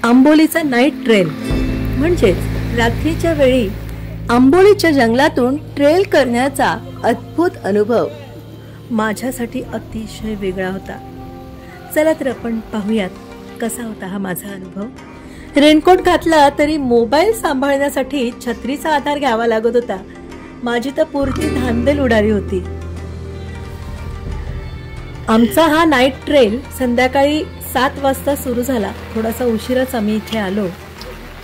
आंबोलीचा night trail म्हणजेच रात्रीच्या वेळी आंबोलीच्या जंगलातून ट्रेल करण्याचा अद्भुत अनुभव माझ्यासाठी अतिशय वेगळा होता. चला तर आपण पाहूयात कसा होता हा माझा अनुभव. रेनकोट घातला तरी मोबाईल सांभाळण्यासाठी छत्रीचा आधार घ्यावा लागत होता. माझी तर पुरती धांदल उडाली होती. आमचा हा नाईट ट्रेल संध्याकाळी 7 वाजता सुरू झाला. थोडासा उशिराच आम्ही इथे आलो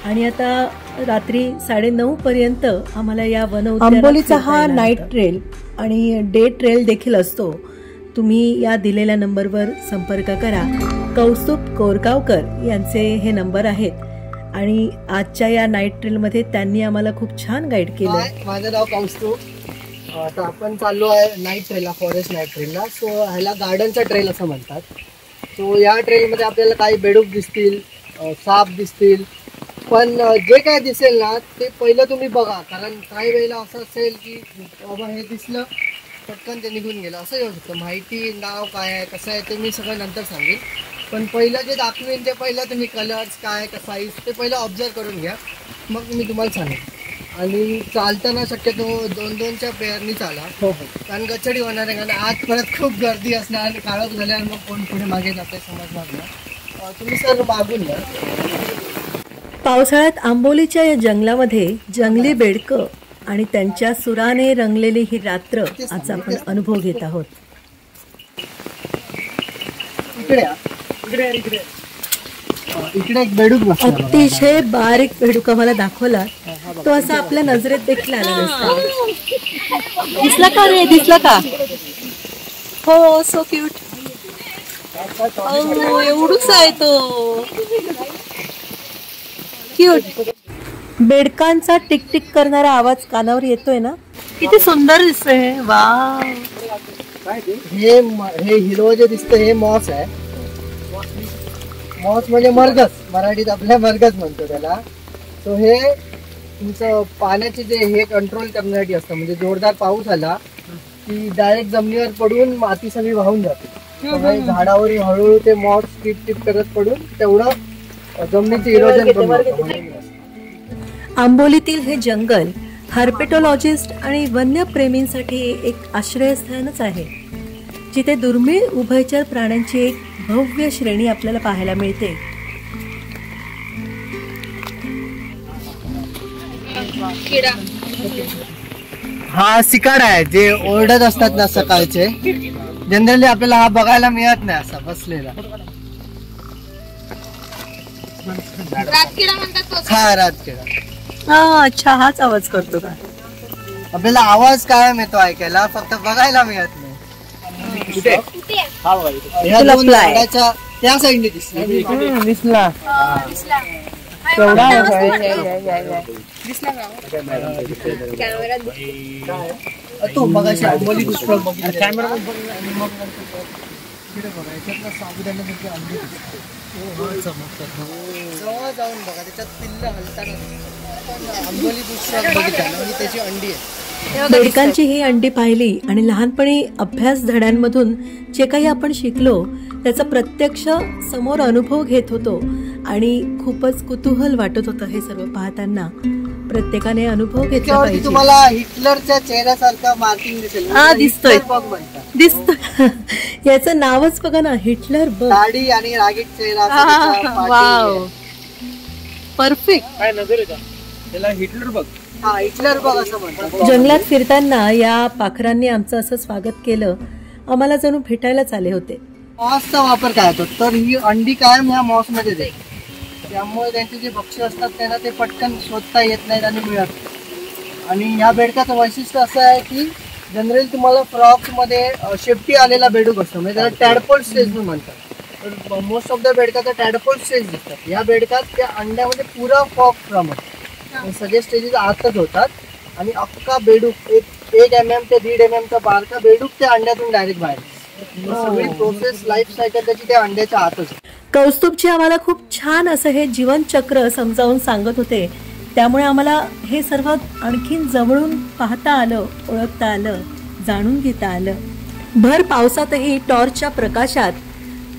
आणि आता रात्री 9:30 पर्यंत आम्हाला या वन आंबोलीचा हा नाईट ट्रेल आणि डे ट्रेल देखील असतो. तुम्ही या दिलेल्या नंबरवर संपर्क करा. कौस्तुभ कोरगावकर यांचे हे नंबर आहेत आणि आजच्या या नाईट ट्रेल मध्ये त्यांनी आम्हाला खूप छान गाईड केलं. माझं नाव कौस्तुभ. आता आपण चाललो आहे नाईट ट्रेलला, फॉरेस्ट नाईट ट्रेलला. सो ह्याला गार्डनचा ट्रेल असं म्हणतात. सो या ट्रेलमध्ये आपल्याला काही बेडूक दिसतील, साप दिसतील, पण जे काय दिसेल ना ते पहिलं तुम्ही बघा. कारण काही वेळेला असं असेल की बाबा हे दिसलं पटकन ते निघून गेलं असं येऊ शकतं. माहिती नाव काय आहे कसं आहे ते मी सगळं नंतर सांगेन, पण पहिलं जे दाखवेन ते पहिलं तुम्ही कलर्स काय का साईज ते पहिलं ऑब्झर्व करून घ्या, मग मी तुम्हाला सांगेन. आणि चालताना शक्यतो 2-2च्या पेअरनी चाला. कारण गचडी होणार आहे, कारण आज परत खूप गर्दी असणार आणि काळोख झाल्यावर मग कोण पुढे मागे जाते समजणार नाही. तुम्ही सर मागून घ्या. पावसाळ्यात आंबोलीच्या या जंगलामध्ये जंगली बेडकं आणि त्यांच्या सुराने रंगलेली ही रात्र आज आपण अनुभव घेत आहोत. इकडे एक बेडूक बसला. अतिशय बारीक बेडूक आम्हाला दाखवला. तो असा आपल्या नजरेत देखील आला नसता. दिसला का रे? दिसला का? हो, सो क्यूट. एवढूच आहे तो, क्यूट. बेडकांचा टिकटिक करणारा आवाज कानावर येतोय ना, किती सुंदर दिसतंय. वा, हे हिरवं जे दिसतं हे मॉस आहे. मॉस म्हणजे मरगस, मराठीत आपल्या मरगस म्हणतो त्याला. सो हे तुमचं पाण्याचे जे हे कंट्रोल करण्यासाठी असतं. म्हणजे जोरदार पाऊस आला की डायरेक्ट जमिनीवर पडून माती सगळी वाहून जाते. झाडावर हळूहळू ते मॉस टिप टिप करत पडून तेवढं जमिनीचे इरोजन कमी होतं. आंबोलीतील हे जंगल हर्पेटोलॉजिस्ट आणि वन्यप्रेमींसाठी एक आश्रयस्थानच आहे, जिथे दुर्मिळ उभयचर प्राण्यांची एक भव्य श्रेणी आपल्याला पाहायला मिळते. हा सिकाड आहे, जे ओरडत असतात ना सकाळचे. जनरली आपल्याला हा बघायला मिळत नाही असा बसलेला. रातकिडा म्हणतात. हा, रातकिडा. अच्छा, हाच आवाज करतो का? आपल्याला आवाज कायम येतो ऐकायला, फक्त बघायला मिळत नाही. त्या साईडने दिसला. तू मगाशी आंबोली पुष्कळ बघितलं. साबुदाण्यासारखे अंडे जवळ जाऊन बघा, त्याच्यात पिल्ल हलताना. आंबोली पुष्कळ बघितलं म्हणजे त्याची अंडी आहे. बेडकांची ही अंडी पाहिली आणि लहानपणी अभ्यास धड्यांमधून जे काही आपण शिकलो त्याचा प्रत्यक्ष समोर अनुभव घेत होतो आणि खूपच कुतूहल वाटत होतं हे सर्व पाहताना. प्रत्येकाने अनुभव घेतला पाहिजे. तुम्हाला हिटलरच्या चेहऱ्यासारखा मार्किंग दिसेल. हा, दिसतोय, दिसतोय. याचं नावच बघा ना, हिटलर बग. दाढी आणि रागीट चेहरा. Wow, perfect. काय नजर आहे का त्याला? हिटलर बग. हा, हिटलर बग असं म्हणतात. जंगलात फिरताना या पाखरांनी आमचं असं स्वागत केलं, आम्हाला जणू भेटायलाच आले होते. मॉसचा वापर काय होतो तर ही अंडी कायम ह्या मॉस मध्ये देते. त्यामुळे त्यांचे जे भक्ष्य असतात त्यांना ते पटकन शोधता येत नाहीत आणि मिळत. आणि ह्या बेडकाचं वैशिष्ट्य असं आहे की जनरली तुम्हाला फ्रॉक्स मध्ये शेपटी आलेला बेडूक असतो, म्हणजे त्याला टॅडपोल स्टेज म्हणतात. तर मोस्ट ऑफ द बेडकाचा टॅडपोल स्टेज दिसतात. या बेडकात त्या अंड्यामध्ये पुरा फॉक फ्रॉम असतो. सगळे स्टेजेस आतच होतात आणि अख्खा बेडूक 1 mm ते 1.5 mm चा बारका बेडूक त्या अंड्यातून डायरेक्ट बाहेर. सगळी प्रोसेस लाईफ सायकल त्याची त्या अंड्याच्या आतच. कौस्तुभजी आम्हाला खूप छान असं हे जीवन चक्र समजावून सांगत होते. त्यामुळे आम्हाला हे सर्व आणखीन जवळून पाहता आलं, ओळखता आलं, जाणून घेता आलं. भर पावसातही टॉर्चच्या प्रकाशात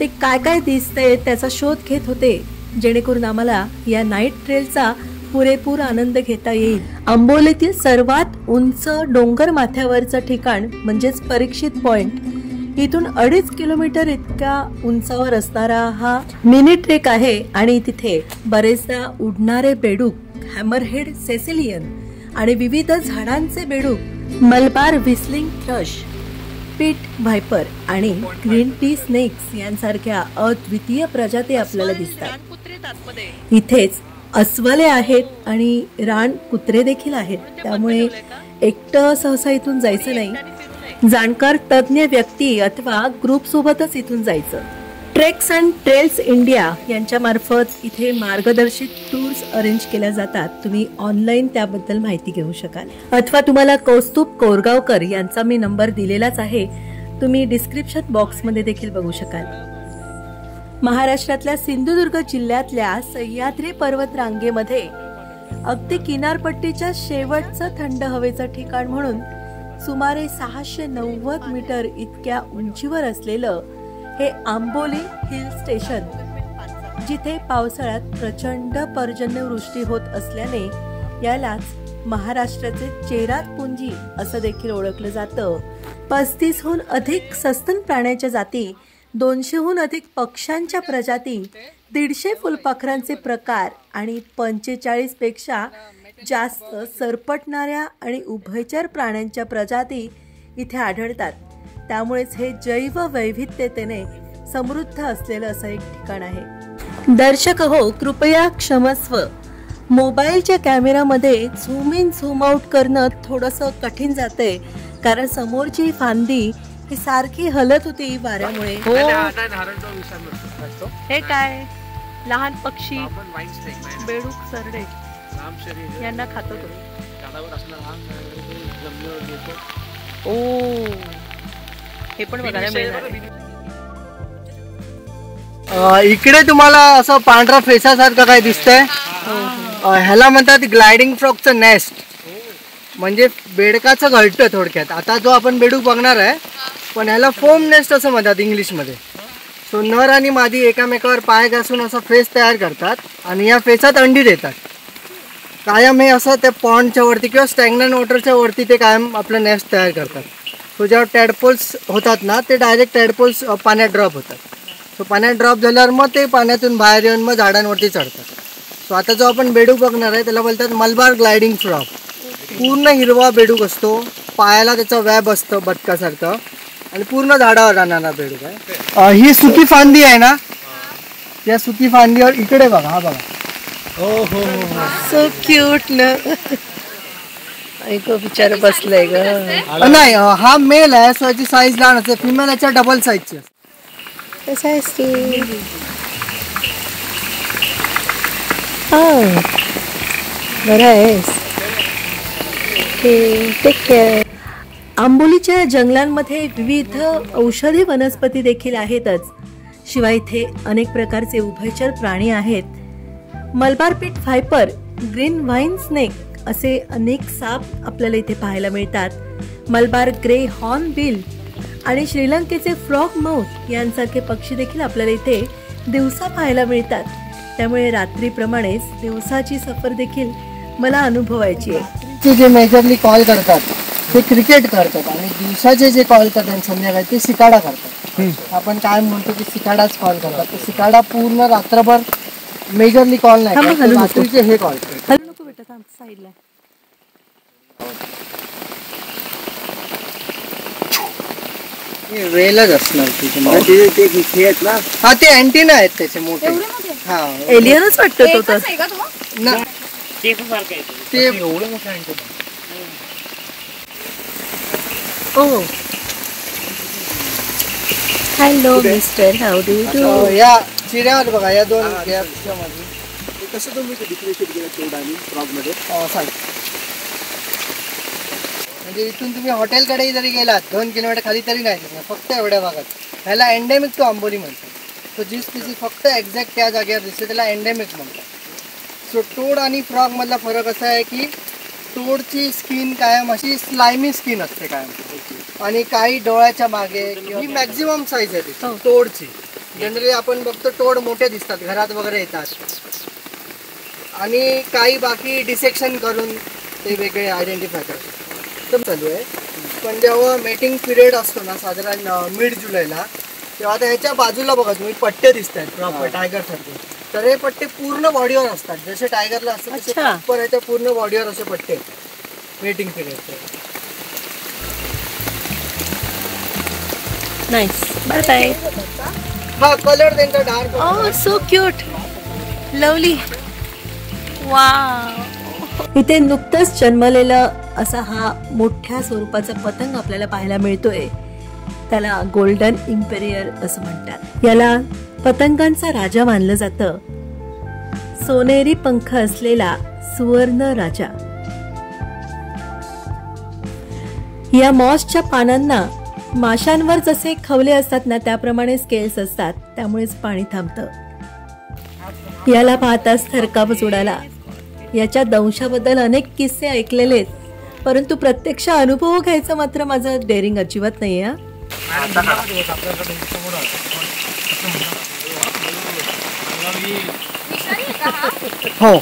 ते काय काय दिसतंय त्याचा शोध घेत होते जेणेकरून आम्हाला या नाईट ट्रेलचा पुरेपूर आनंद घेता येईल. आंबोलीतील सर्वात उंच डोंगर माथ्यावरचं ठिकाण म्हणजेच परीक्षित पॉइंट इथून 2.5 किलोमीटर इतक्या उंचावर असणारा हा मिनी ट्रेक आहे आणि तिथे बरेचदा उडणारे बेडूक, हॅमरहेड सेसिलियन आणि विविध झाडांचे बेडूक, मलबार व्हिस्लिंग थ्रश, पीट व्हायपर आणि ग्रीन टी स्नेक्स यांसारख्या अद्वितीय प्रजाती आपल्याला दिसतात. इथेच अस्वले आहेत आणि रान कुत्रे देखील आहेत. त्यामुळे एकटं सहसा इथून जायचं नाही, जाणकार तज्ञ व्यक्ती अथवा ग्रुप सोबतच इथून जायचं. ट्रेक्स अँड ट्रेल्स इंडिया यांच्या मार्फत इथे मार्गदर्शित टूर्स अरेंज केल्या जातात. तुम्ही ऑनलाईन त्याबद्दल माहिती घेऊ शकाल अथवा तुम्हाला कौस्तुभ कोरगावकर यांचा मी नंबर दिलेलाच आहे, तुम्ही डिस्क्रिप्शन बॉक्समध्ये देखील बघू शकाल. महाराष्ट्रातल्या सिंधुदुर्ग जिल्ह्यातल्या सह्याद्री पर्वत रांगेमध्ये अगदी किनारपट्टीच्या शेवटचं थंड हवेचं ठिकाण म्हणून सुमारे 690 मीटर इतक्या उंचीवर असलेलं हे आंबोली हिल स्टेशन, जिथे पावसाळ्यात प्रचंड पर्जन्यवृष्टी होत असल्याने यालाच महाराष्ट्राचे चेरापुंजी असं देखील ओळखलं जातं. 35हून अधिक सस्तन प्राण्याच्या जाती, 200हून अधिक पक्ष्यांच्या प्रजाती, 150 फुलपाखरांचे प्रकार आणि 45 पेक्षा जास्त सरपटणाऱ्या आणि उभयचर प्राण्यांच्या प्रजाती इथे आढळतात. त्यामुळेच हे जैव वैविध्यतेने समृद्ध असलेलं असं एक ठिकाण आहे. दर्शक हो, कृपया क्षमस्व. मोबाईलच्या कॅमेरामध्ये झूम इन झूम आउट करणं थोडंसं कठीण जातंय, कारण समोरची फांदी ही सारखी हलत होती वाऱ्यामुळे. हे काय लहान पक्षी, बेडूक, सरडे यांना खातो तो. ओ, हे पण बघायला मिळणार. इकडे तुम्हाला असं पांढरा फेसासारखं काय दिसतंय, ह्याला म्हणतात ग्लायडिंग फ्रॉगचं नेस्ट, म्हणजे बेडकाचं घरटं थोडक्यात. आता जो आपण बेडूक बघणार आहे, पण ह्याला फोम नेस्ट असं म्हणतात इंग्लिशमध्ये. सो नर आणि मादी एकामेकावर पाय घासून असा फेस तयार करतात आणि या फेसात अंडी देतात. कायम हे असं त्या पॉन्डच्या वरती किंवा स्टॅग्नंट वॉटरच्या वरती ते कायम आपलं नेस्ट तयार करतात. सो जेव्हा टॅडपोल्स होतात ना, ते डायरेक्ट टॅडपोल्स पाण्यात ड्रॉप होतात. सो पाण्यात ड्रॉप झाल्यावर मग ते पाण्यातून बाहेर येऊन मग झाडांवरती चढतात. सो आता जो आपण बेडूक बघणार आहे त्याला बोलतात मलबार ग्लायडिंग फ्रॉग. पूर्ण हिरवा बेडूक असतो, पायाला त्याचा वॅब असतं बदकासारखं आणि पूर्ण झाडावर राहणारा बेडूक आहे. ही सुकी फांदी आहे ना, या सुकी फांदीवर इकडे बघा, हा बघा. हो हो हो, सो क्यूट ना. ऐको बिचारा बसलाय ग. नाही, हा मेल आहे, सो याची साईज लहान असते. फिमेल याच्या डबल साईजची असते. कसा आहेस तू? बरं आहेस? Take care. आंबोलीच्या जंगलांमध्ये विविध औषधी वनस्पती देखील आहेतच. शिवाय इथे अनेक प्रकारचे उभयचर प्राणी आहेत. मलबार पीट व्हायपर, ग्रीन व्हाईन स्नेक असे अनेक साप आपल्याला इथे पाहायला मिळतात. मलबार ग्रे हॉर्न बिल आणि श्रीलंकेचे फ्रॉग माउथ यांसारखे पक्षी देखील आपल्याला इथे दिवसा पाहायला मिळतात. त्यामुळे रात्रीप्रमाणेच दिवसाची सफर देखील मला अनुभवायची आहे. जे मेजरली कॉल करतात ते क्रिकेट करतात आणि दिवसाचे जे कॉल करतात संध्याकाळी ते सिकाडा करतात. आपण काय म्हणतो की सिकाडाच कॉल करतात. ते सिकाडा पूर्ण रात्रभर मेजरली कॉल नाही, रात्रीचे हे कॉल करतात. नको बेटा, थांब साईडला. वेलच असणार ना. हा, ते अँटिना आहेत त्याचे मोठे. हा, एलियनच वाटतो तो तर. ते एवढं मोठं antenna. O, hello mister, how do you do? या चिऱ्यावर बघा, या दोन गॅपच्या मध्ये कसं तुम्ही डिफरन्शिएट केलं तेवढं आणि फ्रॉगमध्ये सांग. म्हणजे इथून तुम्ही हॉटेलकडे जरी गेलात 2 किलोमीटर खाली तरी नाही दिसणार, फक्त एवढ्या भागात. ह्याला एंडेमिक तो आंबोली म्हणतात. तो जी स्पीसीज फक्त एक्झॅक्ट त्या जागेवर दिसते त्याला एंडेमिक म्हणतात. सो टोड आणि फ्रॉग मधला फरक असा आहे की टोडची स्किन कायम अशी स्लायमी स्किन असते कायम, आणि काही डोळ्याच्या मागे ही मॅक्झिमम साईज आहे ती टोडची. जनरली आपण बघतो टोड मोठे दिसतात, घरात वगैरे येतात, आणि काही बाकी डिसेक्शन करून ते वेगळे आयडेंटिफाय करतात. चालू आहे. पण जेव्हा मेटिंग पिरियड असतो ना साधारण मिड जुलैला, तेव्हा आता ह्याच्या बाजूला बघा तुम्ही पट्टे दिसत आहेत प्रॉपर टायगर सारखे. तर हे पट्टे पूर्ण बॉडीवर असतात, जसे टायगरला असतात तसे प्रॉपर ह्याच्या पूर्ण बॉडीवर असे पट्टे मेटिंग पिरियडचे. नाईस. बाय. हा कलर त्यांचा डार्क. ओह सो क्यूट, लवली. वाव. इथे नुकतंच जन्मलेला असा हा मोठ्या स्वरूपाचा पतंग आपल्याला पाहायला मिळतोय. त्याला गोल्डन इम्पेरियर असं म्हणतात. याला पतंगांचा राजा मानलं जातं. सोनेरी पंख असलेला सुवर्ण राजा. या मॉसच्या पानांना माशांवर जसे खवले असतात ना त्याप्रमाणे स्केल्स असतात, त्यामुळेच पाणी थांबतं. याला पाहताच थरकापच उडाला. याच्या दंशाबद्दल अनेक किस्से ऐकलेले आहेत, परंतु प्रत्यक्ष अनुभव घ्यायचं मात्र माझं डेअरिंग अजिबात नाहीये. हो,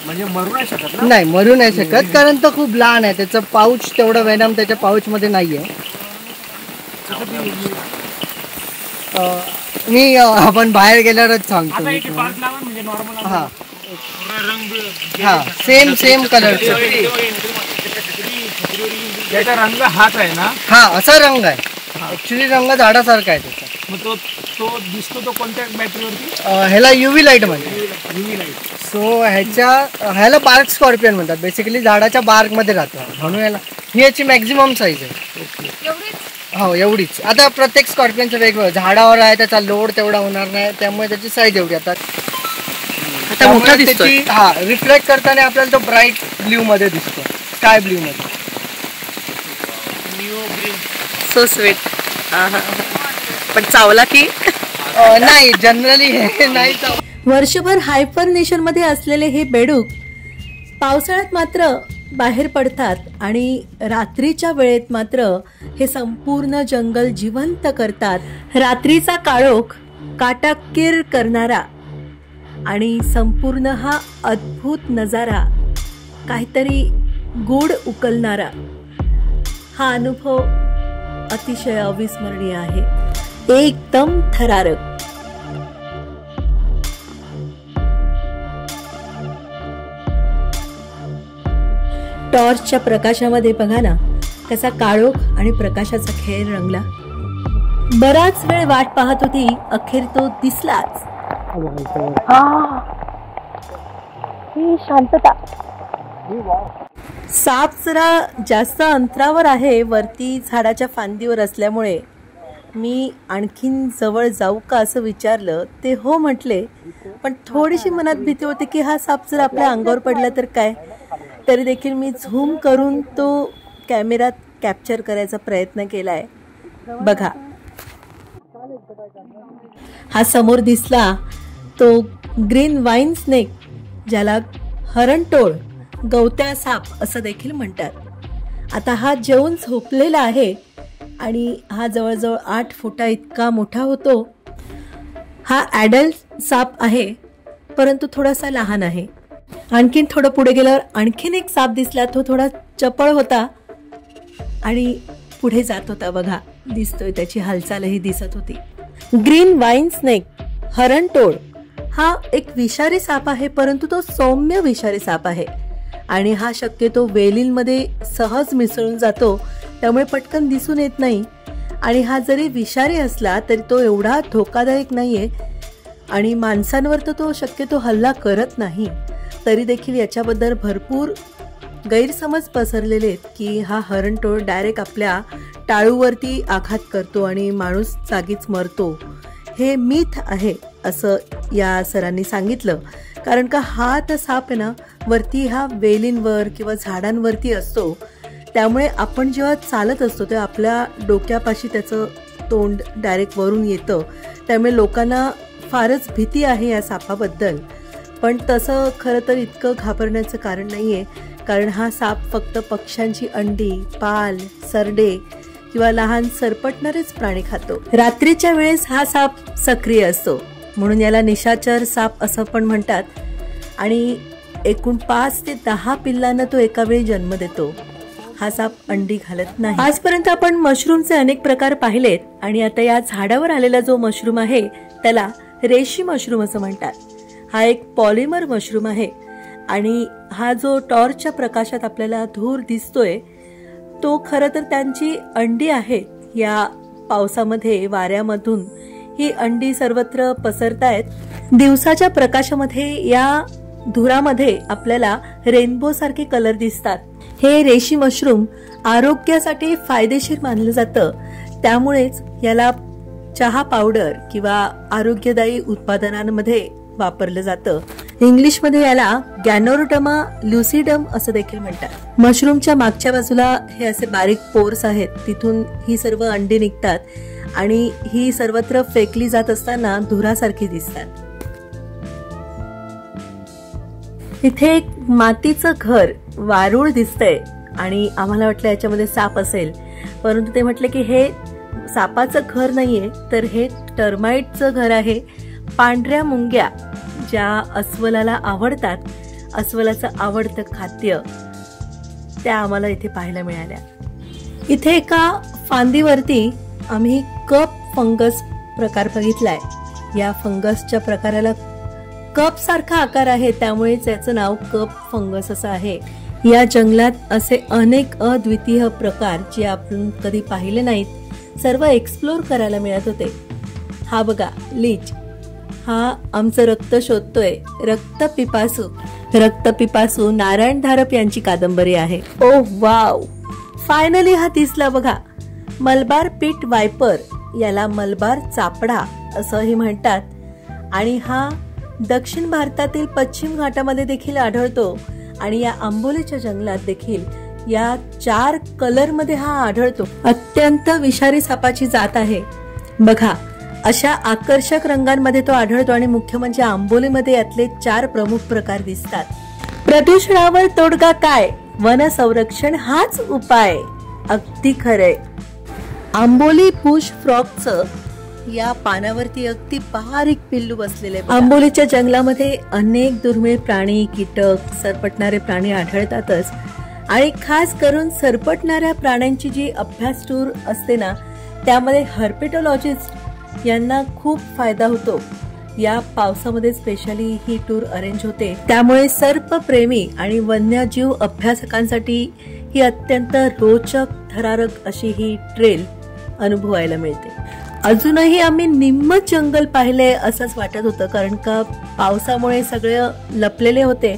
म्हणजे मरू नाही शकत ना? नाही, मरू नाही शकत, कारण तो खूप लहान आहे. त्याचं पाऊच तेवढं वेनम त्याच्या पाऊच मध्ये नाहीये. मी आपण बाहेर गेल्यावरच सांगतो. हा हा, सेम कलर. त्याचा रंग हाच आहे ना? हा, असा रंग आहे. ऍक्च्युली रंग झाडासारखा आहे त्याचा. मग तो दिसतो तो कोणत्या बॅटरीवरती? ह्याला युव्ही लाईट म्हणतात. UV light. सो ह्याला बार्क स्कॉर्पियन म्हणतात. बेसिकली झाडाच्या बार्क मध्ये राहतो, म्हणून ह्याला ही याची मॅक्झिमम साईज आहे. हो, एवढीच. आता प्रत्येक स्कॉर्पियनचं वेगवेगळं, झाडावर आहे त्याचा लोड तेवढा होणार नाही, त्यामुळे त्याची साईज एवढी. आता मोठा दिसतो. हा, रिफ्लेक्ट करताना आपल्याला तो ब्राईट ब्ल्यू मध्ये दिसतो, स्काय ब्ल्यू मध्ये. So sweet. पण चावला की नाही, जनरली नाही. वर्षभर हायफरनेशन मध्ये असलेले हे बेडूक पावसाळ्यात मात्र बाहेर पडतात आणि रात्रीच्या वेळेत मात्र हे संपूर्ण जंगल जिवंत करतात. रात्रीचा काळोख काटाकीर करणारा आणि संपूर्ण हा अद्भुत नजारा काहीतरी गूढ उकलणारा हा अनुभव अतिशय अविस्मरणीय आहे, एकदम थरारक. टॉर्चच्या प्रकाशामध्ये बघा ना कसा काळोख आणि प्रकाशाचा खेळ रंगला. बराच वेळ वाट पाहत होती, अखेर तो दिसलाच. शांतता. साप जरा जास्त अंतरावर आहे, वरती झाडाच्या फांदीवर असल्यामुळे मी आणखीन जवळ जाऊ का असं विचारलं. ते हो म्हटले, पण थोडीशी मनात भीती होती की हा साप जर आपल्या अंगावर पडला तर काय. तरी देखील मी झूम करून तो कॅमेऱ्यात कॅप्चर करायचा प्रयत्न केलाय. बघा, हा समोर दिसला तो ग्रीन वाईन स्नेक, ज्याला हरणटोळ, गवत्या साप असं देखील म्हणतात. आता हा जेवून झोपलेला आहे आणि हा जवळजवळ 8 फुटा इतका मोठा होतो. हा ॲडल्ट साप आहे, परंतु थोडासा लहान आहे. आणखीन थोडं पुढे गेल्यावर आणखीन एक साप दिसला. तो थोडा चपळ होता आणि पुढे जात होता. बघा, दिसतोय, त्याची हालचालही दिसत होती. ग्रीन वाईन स्नेक, हरणटोळ हा एक विषारी साप आहे, परंतु तो सौम्य विषारी साप आहे आणि हा शक्यतो वेलींमध्ये सहज मिसळून जातो, त्यामुळे पटकन दिसून येत नाही. आणि हा जरी विषारी असला तरी तो एवढा धोकादायक नाहीये आणि माणसांवर तर तो शक्यतो हल्ला करत नाही. तरी देखील याच्याबद्दल भरपूर गैरसमज पसरलेले आहेत की हा हरणटोळ डायरेक्ट आपल्या टाळूवरती आघात करतो आणि माणूस जागीच मरतो. हे मिथ आहे असं या सरांनी सांगितलं, कारण का हा तर साप आहे ना वरती हा वेलींवर किंवा झाडांवरती असतो, त्यामुळे आपण जेव्हा चालत असतो तेव्हा आपल्या डोक्यापाशी त्याचं तोंड डायरेक्ट वरून येतं. त्यामुळे लोकांना फारच भीती आहे या सापाबद्दल. पण तसं खरं तर इतकं घाबरण्याचं कारण नाही आहे, कारण हा साप फक्त पक्ष्यांची अंडी, पाल, सरडे किंवा लहान सरपटणारेच प्राणी खातो. रात्रीच्या वेळेस हा साप सक्रिय असतो म्हणून याला निशाचर साप असं पण म्हणतात आणि एकूण 5 ते 10 पिल्लांना तो एका वेळी जन्म देतो. हा साप अंडी घालत नाही. आजपर्यंत आपण मशरूमचे अनेक प्रकार पाहिलेत आणि आता या झाडावर आलेला जो मशरूम आहे त्याला रेशी मशरूम असं म्हणतात. हा एक पॉलिमर मशरूम आहे आणि हा जो टॉर्चच्या प्रकाशात आपल्याला धूर दिसतोय तो खरं तर त्यांची अंडी आहेत. या पावसामध्ये वाऱ्यामधून ही अंडी सर्वत्र पसरतायत. दिवसाच्या प्रकाशामध्ये या धुरामध्ये आपल्याला रेनबो सारखे कलर दिसतात. हे रेशी मशरूम आरोग्यासाठी फायदेशीर मानलं जातं, त्यामुळेच याला चहा पावडर किंवा आरोग्यदायी उत्पादनांमध्ये वापरलं जातं. इंग्लिशमध्ये याला गॅनोरटमा ल्युसिडम असं देखील म्हणतात. मशरूमच्या मागच्या बाजूला हे असे बारीक पोर्स आहेत, तिथून ही सर्व अंडी निघतात आणि ही सर्वत्र फेकली जात असताना धुरासारखी दिसतात. इथे एक मातीचं घर वारूळ दिसतंय आणि आम्हाला वाटलं याच्यामध्ये साप असेल, परंतु ते म्हटले की हे सापाचं घर नाहीये तर हे टर्माइटचं घर आहे. पांढऱ्या मुंग्या ज्या अस्वलाला आवडतात, अस्वलाचं आवडतं खाद्य, त्या आम्हाला इथे पाहायला मिळाल्या. इथे एका फांदीवरती आम्ही कप फंगस प्रकार बघितलाय. या फंगसच्या प्रकाराला कप सारखा आकार आहे, त्यामुळेच याचं नाव कप फंगस असं आहे. या जंगलात असे अनेक अद्वितीय प्रकार जे आपण कधी पाहिले नाहीत सर्व एक्सप्लोर करायला मिळत होते. हा बघा लीच, हा आमचं रक्त शोधतोय. रक्त पिपासू नारायण धारप यांची कादंबरी आहे. ओह वाव, फायनली हा दिसला बघा. मलबार पीट वायपर, याला मलबार चापडा असंही म्हणतात आणि हा दक्षिण भारतातील पश्चिम घाटामध्ये देखील आढळतो आणि या आंबोलीच्या जंगलात देखील या 4 कलर मध्ये हा आढळतो. अत्यंत विषारी सापाची जात आहे बघा. अशा आकर्षक रंगांमध्ये तो आढळतो आणि मुख्य म्हणजे आंबोलीमध्ये यातले 4 प्रमुख प्रकार दिसतात. प्रदूषणावर तोडगा काय? वन संरक्षण हाच उपाय. अगदी खरंय. आंबोली बुश फ्रॉगचं या पानावरती अगदी बारीक पिल्लू बसलेले. आंबोलीच्या जंगलामध्ये अनेक दुर्मिळ प्राणी, कीटक, सरपटणारे प्राणी आढळतातच आणि खास करून सरपटणाऱ्या प्राण्यांची जी अभ्यास टूर असते ना, त्यामध्ये हर्पेटोलॉजिस्ट यांना खूप फायदा होतो. या पावसामध्ये स्पेशली ही टूर अरेंज होते, त्यामुळे सर्पप्रेमी आणि वन्यजीव अभ्यासकांसाठी ही अत्यंत रोचक, थरारक अशी ही ट्रेल अनुभवायला मिळते. अजूनही आम्ही निम्म जंगल पाहिले असंच वाटत होतं, कारण का पावसामुळे सगळे लपलेले होते.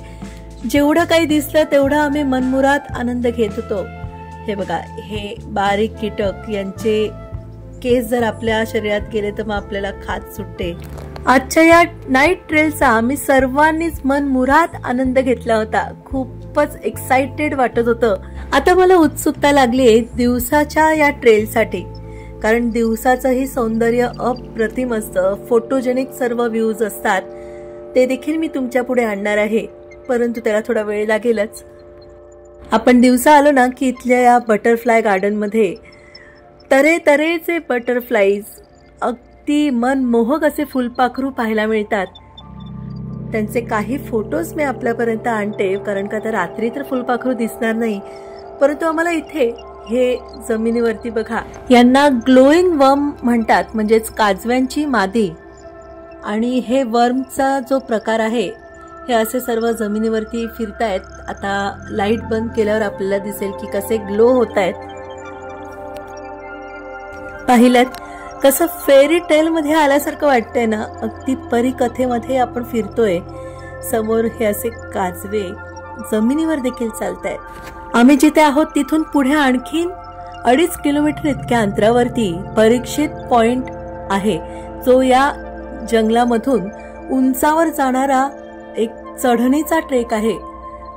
जेवढं काही दिसलं तेवढं आम्ही मनमुराद आनंद घेत होतो. हे बघा, हे बारीक कीटक यांचे केस जर आपल्या शरीरात गेले तर मग आपल्याला खाज सुटते. आजच्या या नाईट ट्रेलचा आम्ही सर्वांनीच मनमुराद आनंद घेतला होता. खूपच एक्साइटेड वाटत होतं. आता मला उत्सुकता लागली दिवसाच्या या ट्रेलसाठी, कारण दिवसाचंही सौंदर्य अप्रतिम असतं. फोटोजेनिक सर्व व्ह्यूज असतात, ते देखील मी तुमच्या पुढे आणणार आहे, परंतु त्याला थोडा वेळ लागेलच. आपण दिवसा आलो ना की इथल्या या बटरफ्लाय गार्डन मध्ये तऱ्हेतऱ्हेचे बटरफ्लाईज, अगदी मनमोहक असे फुलपाखरू पाहायला मिळतात. त्यांचे काही फोटोज मी आपल्यापर्यंत आणते, कारण का तर रात्री तर फुलपाखरू दिसणार नाही, परंतु आम्हाला इथे हे जमिनीवरती बघा, यांना ग्लोईंग वर्म म्हणतात, म्हणजेच काजव्यांची मादी. आणि हे वर्मचा जो प्रकार आहे हे असे सर्व जमिनीवरती फिरतायत. आता लाईट बंद केल्यावर आपल्याला दिसेल की कसे ग्लो होत आहेत. पाहिलं कसं फेरी टेल मध्ये आल्यासारखं वाटतंय ना, अगदी परी कथेमध्ये आपण फिरतोय. समोर हे असे काजवे जमिनीवर देखील चालतायत. आम्ही जिथे आहोत तिथून पुढे आणखीन 2.5 किलोमीटर इतक्या अंतरावरती परीक्षित पॉइंट आहे, जो या जंगलामधून उंचावर जाणारा एक चढणीचा ट्रेक आहे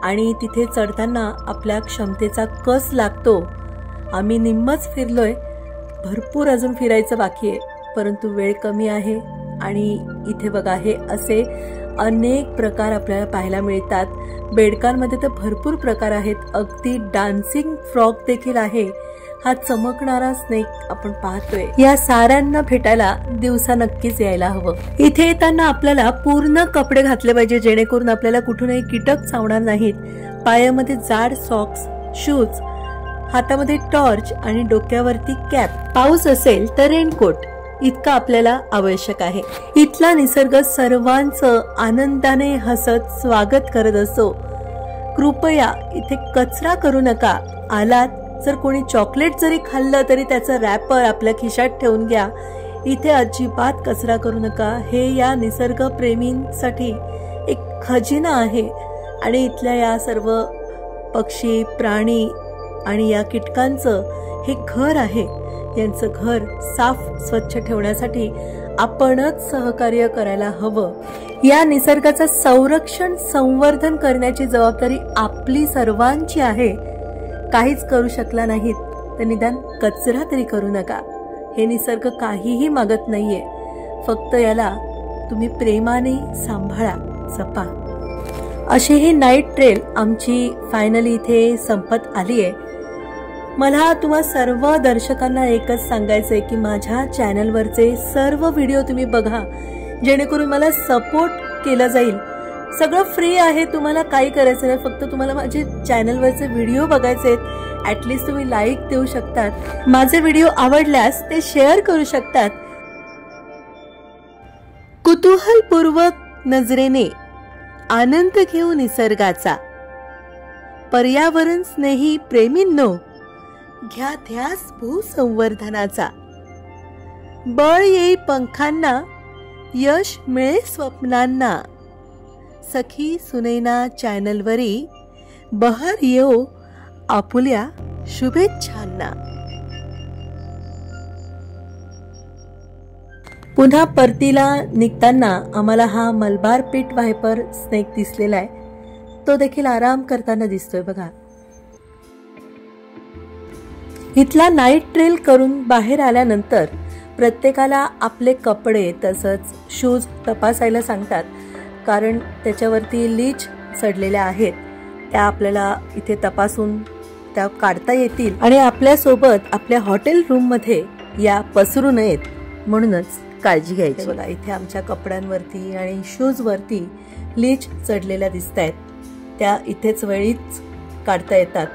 आणि तिथे चढताना आपल्या क्षमतेचा कस लागतो. आम्ही निम्मच फिरलोय, भरपूर अजून फिरायचं बाकी आहे, परंतु वेळ कमी आहे. आणि इथे बघा, हे असे अनेक प्रकार आपल्याला पाहायला मिळतात. बेडकांमध्ये तर भरपूर प्रकार आहेत, अगदी डान्सिंग फ्रॉग देखील आहे हा चमकणारा स्नेक आपण पाहतोय, या साऱ्यांना भेटायला दिवसा नक्कीच यायला हवं. इथे येताना आपल्याला पूर्ण कपडे घातले पाहिजे, जेणेकरून आपल्याला कुठूनही कीटक चावणार नाहीत. पायामध्ये जाड सॉक्स, शूज, हातामध्ये टॉर्च आणि डोक्यावरती कॅप. पाऊस असेल तर रेनकोट इतका आपल्याला आवश्यक आहे. इथला निसर्ग सर्वांचं आनंदाने हसत स्वागत करत असतो. कृपया इथे कचरा करू नका. आलात जर कोणी चॉकलेट जरी खाल्लं तरी त्याचं रॅपर आपल्या खिशात ठेवून घ्या. इथे अजिबात कचरा करू नका. हे या निसर्ग प्रेमींसाठी एक खजिना आहे आणि इथल्या या सर्व पक्षी, प्राणी आणि या कीटकांचं हे घर आहे. यांचं घर साफ स्वच्छ ठेवण्यासाठी आपणच सहकार्य करायला हवं. या निसर्गाचं संरक्षण, संवर्धन करण्याची जबाबदारी आपली सर्वांची आहे. काहीच करू शकला नाहीत तर निदान कचरा तरी करू नका. हे निसर्ग काहीही मागत नाहीये, फक्त याला तुम्ही प्रेमाने सांभाळा, जपा. अशी ही नाईट ट्रेल आमची फायनली इथे संपत आली आहे. मला तुम्हा सर्व दर्शकांना एकच सांगायचंय की माझ्या चॅनलवरचे सर्व व्हिडिओ तुम्ही बघा, जेणेकरून मला सपोर्ट केला जाईल. सगळं फ्री आहे, तुम्हाला काही करायचं नाही, फक्त तुम्हाला माझे चॅनलवरचे व्हिडिओ बघायचे आहेत. ऍटलिस्ट तुम्ही लाईक देऊ शकतात, माझे व्हिडिओ आवडल्यास ते शेअर करू शकतात. कुतूहलपूर्वक नजरेने आनंद घेऊ निसर्गाचा. पर्यावरण स्नेही प्रेमींनो, घ्या ध्यास भूसंवर्धनाचा. बळ येई पंखांना, यश मिळे स्वप्नांना. सखी सुनैना चॅनलवरी बहर येऊ आपुल्या शुभेच्छांना. पुन्हा परतीला निघताना आम्हाला हा मलबार पिट व्हायपर स्नेक दिसलेला आहे. तो देखील आराम करताना दिसतोय बघा. इथला नाईट ट्रेल करून बाहेर आल्यानंतर प्रत्येकाला आपले कपडे तसंच शूज तपासायला सांगतात, कारण त्याच्यावरती लीच चढलेल्या आहेत. त्या आपल्याला इथे तपासून त्या काढता येतील आणि आपल्यासोबत आपल्या हॉटेल रूममध्ये या पसरू नयेत, म्हणूनच काळजी घ्यायची. बघा इथे आमच्या कपड्यांवरती आणि शूजवरती लीच चढलेल्या दिसत आहेत. त्या इथेच वेळीच काढता येतात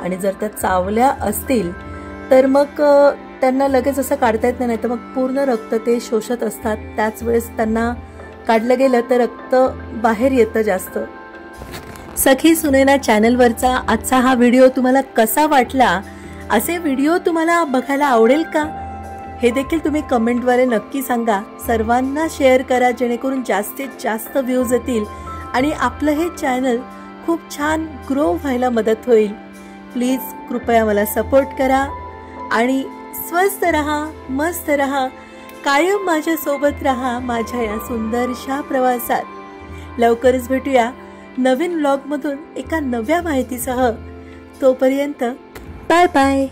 आणि जर त्या चावल्या असतील तर मग त्यांना लगेच असं काढता येत नाही, तर मग पूर्ण रक्त ते शोषत असतात. त्याच वेळेस त्यांना काढलं गेलं तर रक्त बाहेर येतं जास्त. सखी सुनैना चॅनलवरचा आजचा हा व्हिडिओ तुम्हाला कसा वाटला? असे व्हिडिओ तुम्हाला बघायला आवडेल का? हे देखील तुम्ही कमेंटद्वारे नक्की सांगा. सर्वांना शेअर करा, जेणेकरून जास्तीत जास्त व्ह्यूज येतील आणि आपलं हे चॅनल खूप छान ग्रो व्हायला मदत होईल. प्लीज कृपया मला सपोर्ट करा आणि स्वस्थ रहा, मस्त रहा, कायम माझ्या सोबत रहा माझ्या या सुंदरशा प्रवासात. लवकरच भेटूया नवीन व्लॉग मधून एका नव्या माहितीसह. तोपर्यंत बाय बाय.